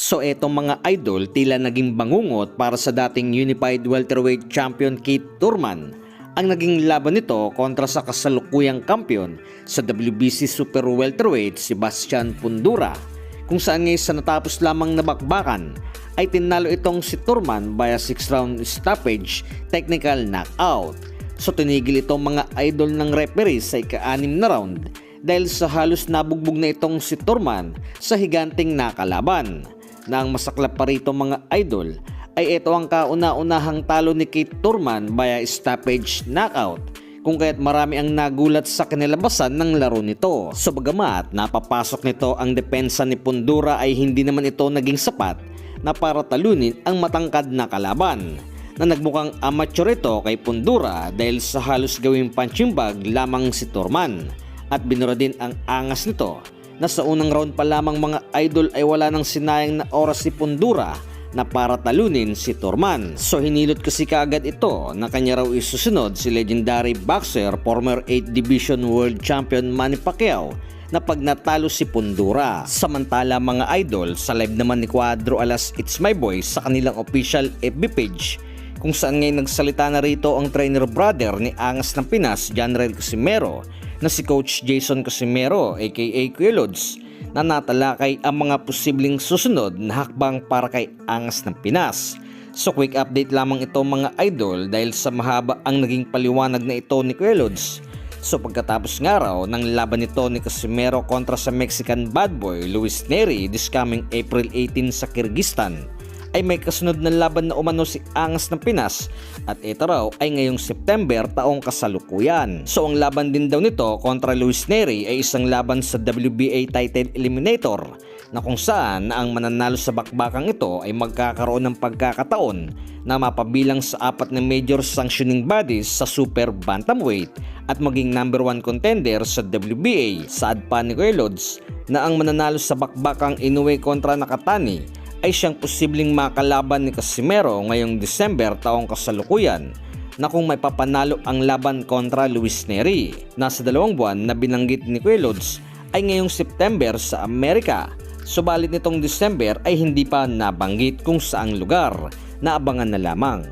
So etong mga idol tila naging bangungot para sa dating Unified Welterweight Champion Keith Thurman. Ang naging laban nito kontra sa kasalukuyang kampiyon sa WBC Super Welterweight Sebastian Fundora, kung saan ngayon sa natapos lamang na bakbakan ay tinalo itong si Thurman via 6-round stoppage technical knockout. So tinigil itong mga idol ng referee sa ika-6 na round dahil sa halos nabugbog na itong si Thurman sa higanting nakalaban. Na ang masaklap pa rito mga idol ay ito ang kauna-unahang talo ni Keith Thurman via stoppage knockout, kung kaya't marami ang nagulat sa kanilabasan ng laro nito. So bagamat napapasok nito ang depensa ni Fundora ay hindi naman ito naging sapat na para talunin ang matangkad na kalaban, na nagmukhang amateur ito kay Fundora dahil sa halos gawing punching bag lamang si Thurman, at binura din ang angas nito na sa unang round pa lamang mga idol ay wala nang sinayang na oras si Fundora na para talunin si Thurman. So hinilot kasi kaagad ito na kanya raw isusunod si legendary boxer former 8th Division World Champion Manny Pacquiao na pag natalo si Fundora. Samantala mga idol, sa live naman ni Cuadro Alas It's My Boy sa kanilang official FB page, kung saan ngayon nagsalita na rito ang trainer brother ni Angas ng Pinas, Janrel Casimero, na si Coach Jason Casimero aka Kuya Lods, na natalakay ang mga posibleng susunod na hakbang para kay Angas ng Pinas. So quick update lamang ito mga idol dahil sa mahaba ang naging paliwanag na ito ni Kuya Lods. So pagkatapos nga raw ng laban nito ni Casimero kontra sa Mexican bad boy Luis Neri this coming April 18 sa Kyrgyzstan, ay may kasunod na laban na umano si Angas ng Pinas, at ito raw ay ngayong September taong kasalukuyan. So ang laban din daw nito kontra Luis Neri ay isang laban sa WBA Title Eliminator, na kung saan ang mananalo sa bakbakang ito ay magkakaroon ng pagkakataon na mapabilang sa 4 na major sanctioning bodies sa Super Bantamweight at maging number 1 contender sa WBA. Saad pa ni Kuya Lods na ang mananalo sa bakbakang Inoue kontra Nakatani ay siyang posibleng makalaban ni Casimero ngayong December taong kasalukuyan, na kung may papanalo ang laban kontra Luis Neri. Nasa 2 buwan na binanggit ni Kuya Lods ay ngayong September sa Amerika, subalit nitong December ay hindi pa nabanggit kung saang lugar, na abangan na lamang.